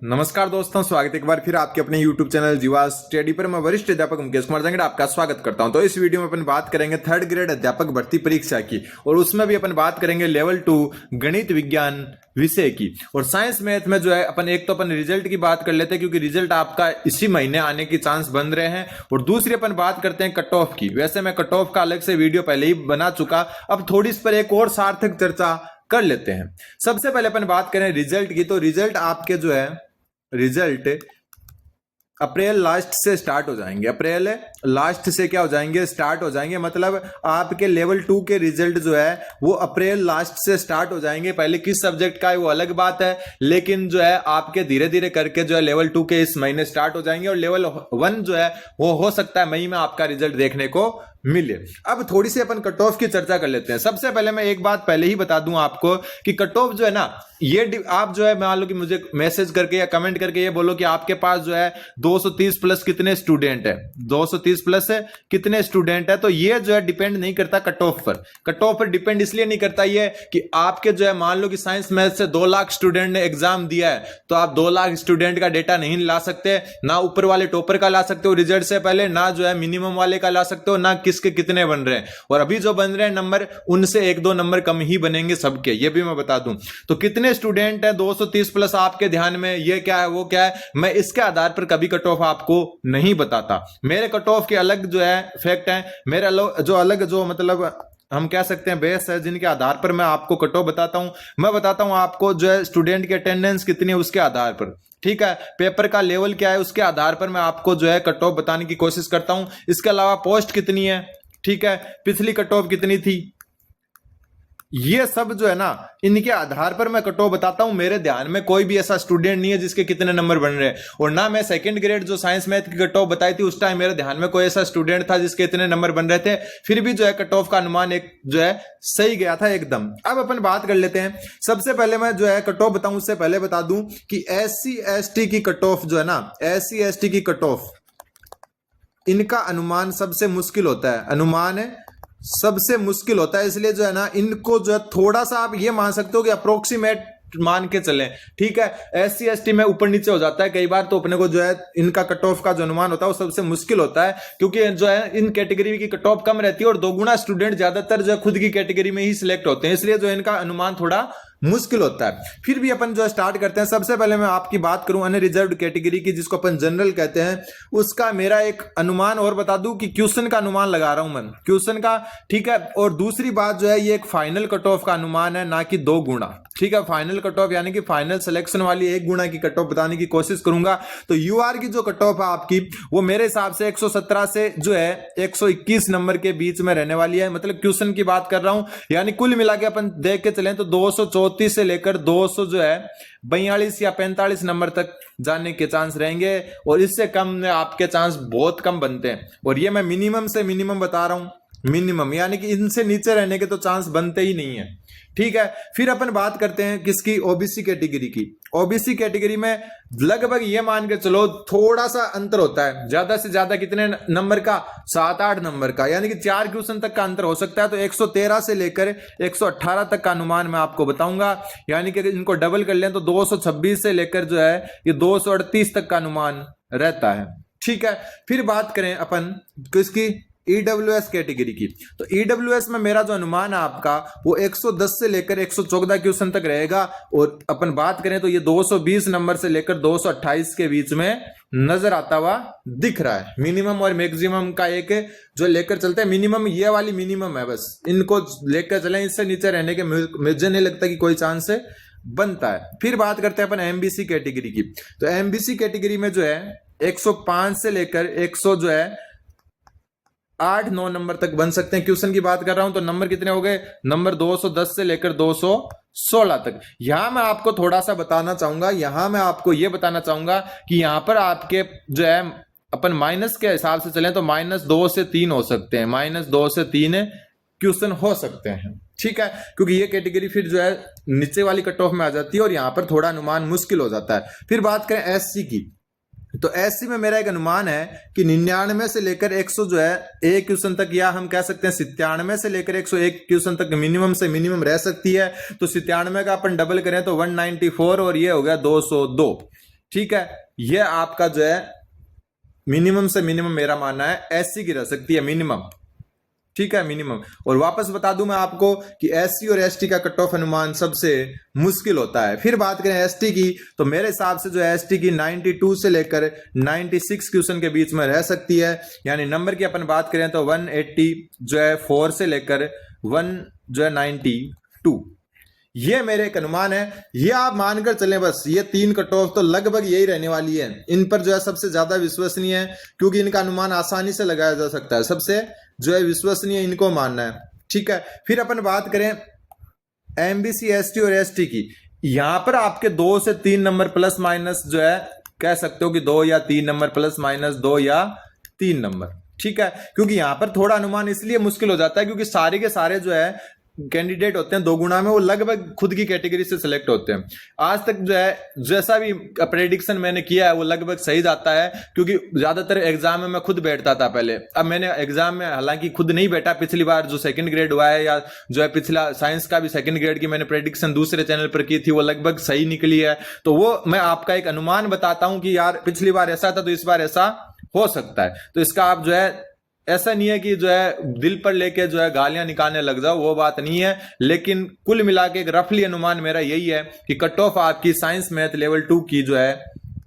नमस्कार दोस्तों, स्वागत है एक बार फिर आपके अपने YouTube चैनल जीवा स्टडी पर। मैं वरिष्ठ अध्यापक मुकेश कुमार जंगड़ आपका स्वागत करता हूं। तो इस वीडियो में अपन बात करेंगे थर्ड ग्रेड अध्यापक भर्ती परीक्षा की, और उसमें भी अपन बात करेंगे लेवल 2 गणित विज्ञान विषय की। और साइंस मैथ में जो है अपन रिजल्ट की बात कर लेते हैं, क्योंकि रिजल्ट आपका इसी महीने आने की चांस बन रहे हैं। और दूसरी अपन बात करते हैं कट ऑफ की। वैसे मैं कट ऑफ का अलग से वीडियो पहले ही बना चुका, अब थोड़ी इस पर एक और सार्थक चर्चा कर लेते हैं। सबसे पहले अपन बात करें रिजल्ट की, तो रिजल्ट आपके जो है रिजल्ट अप्रैल लास्ट से स्टार्ट हो जाएंगे। अप्रैल लास्ट से क्या हो जाएंगे, स्टार्ट हो जाएंगे। मतलब आपके लेवल 2 के रिजल्ट जो है वो अप्रैल लास्ट से स्टार्ट हो जाएंगे। पहले किस सब्जेक्ट का है वो अलग बात है, लेकिन जो है आपके धीरे धीरे करके जो है लेवल 2 के इस महीने स्टार्ट हो जाएंगे। और लेवल 1 जो है वो हो सकता है मई में आपका रिजल्ट देखने को मिले। अब थोड़ी सी अपन कट ऑफ की चर्चा कर लेते हैं। सबसे पहले मैं एक बात पहले ही बता दूं आपको कि कट ऑफ जो है ना, ये आप जो है मान लो कि मुझे मैसेज करके या कमेंट करके ये बोलो कि आपके पास जो है 230 प्लस कितने स्टूडेंट है, 230 प्लस है कितने स्टूडेंट है, तो ये जो है डिपेंड नहीं करता कट ऑफ पर। कट ऑफ पर डिपेंड इसलिए नहीं करता ये कि आपके जो है मान लो कि साइंस मैथ से 2 लाख स्टूडेंट ने एग्जाम दिया है, तो आप 2 लाख स्टूडेंट का डेटा नहीं ला सकते, ना ऊपर वाले टॉपर का ला सकते हो रिजल्ट से पहले, ना जो है मिनिमम वाले का ला सकते हो, ना किसके कितने बन रहे हैं। और अभी जो बन रहे हैं नंबर, उनसे 1-2 नंबर कम ही बनेंगे सबके, ये भी मैं बता दूं। तो कितने स्टूडेंट है 230 प्लस आपके ध्यान में, ये क्या है वो क्या है, मैं इसके आधार पर कभी कट ऑफ आपको नहीं बताता। मेरे कट ऑफ के अलग जो है फैक्ट है, मेरा जो अलग जो मतलब हम कह सकते हैं बेस है, जिनके आधार पर मैं आपको कट ऑफ बताता हूं। मैं बताता हूं आपको जो है स्टूडेंट की अटेंडेंस कितनी है उसके आधार पर, ठीक है, पेपर का लेवल क्या है उसके आधार पर मैं आपको जो है कट ऑफ बताने की कोशिश करता हूं। इसके अलावा पोस्ट कितनी है, ठीक है, पिछली कट ऑफ कितनी थी, ये सब जो है ना इनके आधार पर मैं कट ऑफ बताता हूं। मेरे ध्यान में कोई भी ऐसा स्टूडेंट नहीं है जिसके कितने नंबर बन रहे हैं, और ना मैं सेकंड ग्रेड जो साइंस मैथ की कट ऑफ बताई थी उस टाइम मेरे ध्यान में कोई ऐसा स्टूडेंट था जिसके इतने नंबर बन रहे थे। फिर भी जो है कट ऑफ का अनुमान एक जो है सही गया था एकदम। अब अपन बात कर लेते हैं। सबसे पहले मैं जो है कट ऑफ बताऊं उससे पहले बता दूं कि SC/ST की कट ऑफ जो है ना, SC/ST की कट ऑफ इनका अनुमान सबसे मुश्किल होता है, अनुमान है सबसे मुश्किल होता है। इसलिए जो है ना इनको जो है थोड़ा सा आप ये मान सकते हो कि अप्रोक्सीमेट मान के चलें, ठीक है। SC/ST में ऊपर नीचे हो जाता है कई बार, तो अपने को जो है इनका कट ऑफ का जो अनुमान होता है वो सबसे मुश्किल होता है, क्योंकि जो है इन कैटेगरी की कट ऑफ कम रहती है और 2 गुना स्टूडेंट ज्यादातर जो है खुद की कैटेगरी में ही सिलेक्ट होते हैं, इसलिए जो इनका अनुमान थोड़ा मुश्किल होता है। फिर भी अपन जो स्टार्ट करते हैं। सबसे पहले मैं आपकी बात करूं अनरिजर्व्ड कैटेगरी की, जिसको अपन जनरल कहते हैं, उसका मेरा एक अनुमान और बता दूं कि क्वेश्चन का अनुमान लगा रहा हूं मैं, क्वेश्चन का, ठीक है। और दूसरी बात जो है ये एक फाइनल कट ऑफ का अनुमान है, ना कि 2 गुना, ठीक है। फाइनल कट ऑफ यानी कि फाइनल सिलेक्शन वाली 1 गुना की कट ऑफ बताने की कोशिश करूंगा। तो यूआर की जो कट ऑफ है आपकी वो मेरे हिसाब से 117 से जो है 121 नंबर के बीच में रहने वाली है। मतलब क्वेश्चन की बात कर रहा हूं, यानी कुल मिला के अपन देख के चलें तो 234 से लेकर 200 जो है 42 या 45 नंबर तक जाने के चांस रहेंगे, और इससे कम में आपके चांस बहुत कम बनते हैं। और ये मैं मिनिमम से मिनिमम बता रहा हूं, मिनिमम यानी कि इनसे नीचे रहने के तो चांस बनते ही नहीं है, ठीक है। फिर अपन बात करते हैं किसकी, ओबीसी कैटेगरी की। ओबीसी कैटेगरी में लगभग ये मान के चलो थोड़ा सा अंतर होता है, ज्यादा से ज्यादा कितने नंबर का, 7-8 नंबर का, यानी कि 4 क्वेश्चन तक का अंतर हो सकता है। तो 113 से लेकर 118 तक का अनुमान मैं आपको बताऊंगा, यानी कि इनको डबल कर लें तो 226 से लेकर जो है ये 238 तक का अनुमान रहता है, ठीक है। फिर बात करें अपन किसकी, ईडब्ल्यूएस कैटेगरी की। तो ईडब्ल्यूएस में मेरा जो अनुमान है आपका वो 110 से लेकर 114 क्वेश्चन तक रहेगा, और अपन बात करें तो ये 220 नंबर से लेकर 228 के बीच में नजर आता हुआ दिख रहा है। मिनिमम और मैक्सिमम का एक जो लेकर चलते हैं, मिनिमम ये वाली मिनिमम है, बस इनको लेकर चलें, इससे नीचे रहने के मुझे नहीं लगता कि कोई चांस बनता है। फिर बात करते हैं अपन एमबीसी कैटेगरी की। तो एमबीसी कैटेगरी में जो है 105 से लेकर 100 जो है 8-9 नंबर तक बन सकते हैं। क्वेश्चन की बात कर रहा हूं तो नंबर कितने हो गए, नंबर 210 से लेकर 216 तक। यहां मैं आपको थोड़ा सा बताना चाहूंगा, यहां मैं आपको यह बताना चाहूंगा कि यहां पर आपके जो है अपन माइनस के हिसाब से चलें तो -2 से 3 हो सकते हैं, -2 से 3 क्वेश्चन हो सकते हैं, ठीक है। क्योंकि ये कैटेगरी फिर जो है नीचे वाली कट ऑफ में आ जाती है और यहां पर थोड़ा अनुमान मुश्किल हो जाता है। फिर बात करें एससी की, तो एससी में मेरा एक अनुमान है कि 99 से लेकर 100 जो है एक क्वेश्चन तक, या हम कह सकते हैं 97 से लेकर 101 क्वेश्चन तक मिनिमम से मिनिमम रह सकती है। तो 97 का अपन डबल करें तो 194 और ये हो गया 202, ठीक है, ये आपका जो है मिनिमम से मिनिमम मेरा मानना है एससी की रह सकती है मिनिमम, ठीक है मिनिमम। और वापस बता दूं मैं आपको कि एससी और एसटी का कट ऑफ अनुमान सबसे मुश्किल होता है। फिर बात करें एसटी की, तो मेरे हिसाब से जो एसटी की 92 से लेकर 96 क्वेश्चन के बीच में रह सकती है। यानी नंबर की अपन बात करें तो 180 जो है 4 से लेकर 1 जो है 92, ये मेरे एक अनुमान है। ये आप मानकर चलें बस, ये 3 कट ऑफ तो लगभग यही रहने वाली है। इन पर जो है सबसे ज्यादा विश्वसनीय है, क्योंकि इनका अनुमान आसानी से लगाया जा सकता है। सबसे जो है विश्वसनीय इनको मानना है, ठीक है। फिर अपन बात करें एमबीसी एसटी और एसटी की, यहां पर आपके 2 से 3 नंबर प्लस माइनस जो है कह सकते हो कि 2 या 3 नंबर प्लस माइनस 2 या 3 नंबर, ठीक है। क्योंकि यहां पर थोड़ा अनुमान इसलिए मुश्किल हो जाता है क्योंकि सारे के सारे जो है कैंडिडेट होते हैं 2 गुना में, वो लगभग खुद की कैटेगरी से सिलेक्ट होते हैं। आज तक जो है जैसा भी प्रेडिक्शन मैंने किया है वो लगभग सही जाता है, क्योंकि ज्यादातर एग्जाम में मैं खुद बैठता था पहले। अब मैंने एग्जाम में हालांकि खुद नहीं बैठा, पिछली बार जो सेकंड ग्रेड हुआ है या जो है पिछला साइंस का भी सेकंड ग्रेड की मैंने प्रेडिक्शन दूसरे चैनल पर की थी, वो लगभग सही निकली है। तो वो मैं आपका एक अनुमान बताता हूं कि यार पिछली बार ऐसा था तो इस बार ऐसा हो सकता है। तो इसका आप जो है ऐसा नहीं है कि जो है दिल पर लेके जो है गालियां निकालने लग जाओ, वो बात नहीं है। लेकिन कुल मिला के एक रफली अनुमान मेरा यही है कि कट ऑफ आपकी साइंस मैथ लेवल 2 की जो है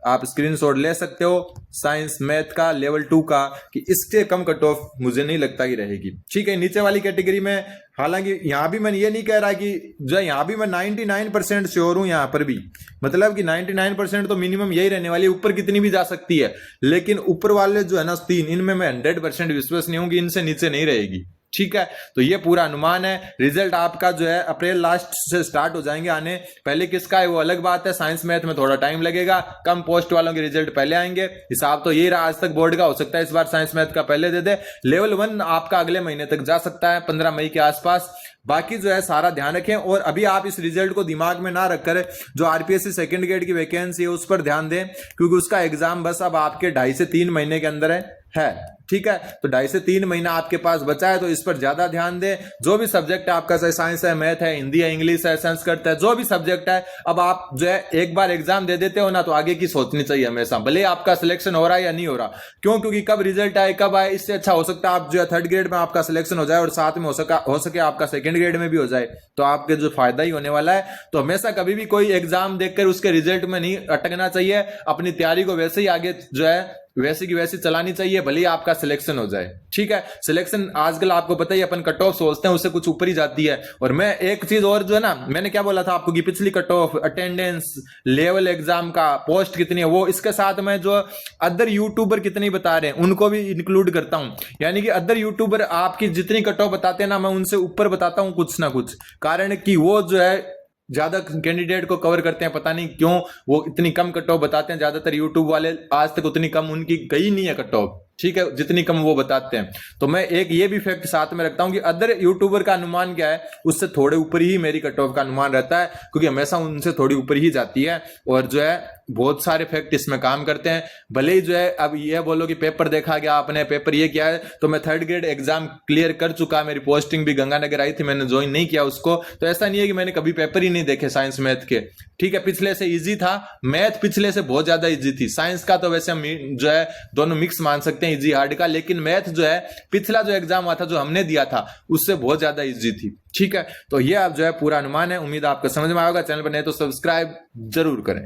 आप स्क्रीनशॉट ले सकते हो, साइंस मैथ का लेवल 2 का, कि इससे कम कट ऑफ मुझे नहीं लगता ही रहेगी, ठीक है। नीचे वाली कैटेगरी में हालांकि यहां भी मैं ये नहीं कह रहा कि जो है यहां भी मैं 99% श्योर हूं, यहां पर भी मतलब कि 99% तो मिनिमम यही रहने वाली है, ऊपर कितनी भी जा सकती है। लेकिन ऊपर वाले जो है ना 3, इनमें मैं 100% विश्वास नहीं हूं कि इनसे नीचे नहीं रहेगी, ठीक है। तो ये पूरा अनुमान है। रिजल्ट आपका जो है अप्रैल लास्ट से स्टार्ट हो जाएंगे आने, पहले किसका है वो अलग बात है। साइंस मैथ में थोड़ा टाइम लगेगा, कम पोस्ट वालों के रिजल्ट पहले आएंगे। हिसाब तो यही रहा आज तक बोर्ड का, हो सकता है इस बार साइंस मैथ का पहले दे दे। लेवल 1 आपका अगले महीने तक जा सकता है, 15 मई के आसपास। बाकी जो है सारा ध्यान रखें, और अभी आप इस रिजल्ट को दिमाग में ना रखकर जो आरपीएससी सेकंड ग्रेड की वैकेंसी है उस पर ध्यान दें, क्योंकि उसका एग्जाम बस अब आपके 2.5 से 3 महीने के अंदर है, ठीक है। तो 2.5 से 3 महीना आपके पास बचा है, तो इस पर ज्यादा ध्यान दें। जो भी सब्जेक्ट है आपका, चाहे साइंस है, मैथ है, हिंदी है, इंग्लिश है, संस्कृत है, जो भी सब्जेक्ट है, अब आप जो है एक बार एग्जाम दे देते हो ना, तो आगे की सोचनी चाहिए हमेशा, भले आपका सिलेक्शन हो रहा है या नहीं हो रहा। क्यों? क्योंकि कब रिजल्ट आए कब आए, इससे अच्छा हो सकता है आप जो है 3rd ग्रेड में आपका सिलेक्शन हो जाए और साथ में हो सके आपका 2nd ग्रेड में भी हो जाए, तो आपके जो फायदा ही होने वाला है। तो हमेशा कभी भी कोई एग्जाम देखकर उसके रिजल्ट में नहीं अटकना चाहिए, अपनी तैयारी को वैसे ही आगे जो है वैसे की वैसी चलानी चाहिए, भले ही आपका सिलेक्शन हो जाए, ठीक है। सिलेक्शन आजकल आपको पता ही, अपन कट ऑफ सोचते हैं उससे कुछ ऊपर ही जाती है। और मैं एक चीज और जो है ना, मैंने क्या बोला था आपको कि पिछली cut off, attendance, level exam का पोस्ट कितनी है, वो इसके साथ मैं जो अदर यूट्यूबर कितनी बता रहे हैं उनको भी इंक्लूड करता हूं। यानी कि अदर यूट्यूबर आपकी जितनी कट ऑफ बताते हैं ना, मैं उनसे ऊपर बताता हूं कुछ ना कुछ, कारण कि वो जो है ज्यादा कैंडिडेट को कवर करते हैं, पता नहीं क्यों वो इतनी कम कट ऑफ बताते हैं। ज्यादातर यूट्यूब वाले आज तक उतनी कम उनकी गई नहीं है कट ऑफ, ठीक है, जितनी कम वो बताते हैं। तो मैं एक ये भी फैक्ट साथ में रखता हूं कि अदर यूट्यूबर का अनुमान क्या है, उससे थोड़े ऊपर ही मेरी कट ऑफ का अनुमान रहता है, क्योंकि हमेशा उनसे थोड़ी ऊपर ही जाती है। और जो है बहुत सारे फैक्ट इसमें काम करते हैं। भले ही जो है अब ये बोलो कि पेपर देखा गया आपने, पेपर ये किया है, तो मैं 3rd ग्रेड एग्जाम क्लियर कर चुका, मेरी पोस्टिंग भी गंगानगर आई थी, मैंने ज्वाइन नहीं किया उसको। तो ऐसा नहीं है कि मैंने कभी पेपर ही नहीं देखे साइंस मैथ के, ठीक है। पिछले से इजी था, मैथ पिछले से बहुत ज्यादा इजी थी। साइंस का तो वैसे हम जो है दोनों मिक्स मान सकते हैं, इजी हार्ड का, लेकिन मैथ जो है पिछला जो एग्जाम हुआ था जो हमने दिया था उससे बहुत ज्यादा इजी थी, ठीक है। तो ये आप जो है पूरा अनुमान है। उम्मीद आपको समझ में आएगा। चैनल पर नए तो सब्सक्राइब जरूर करें।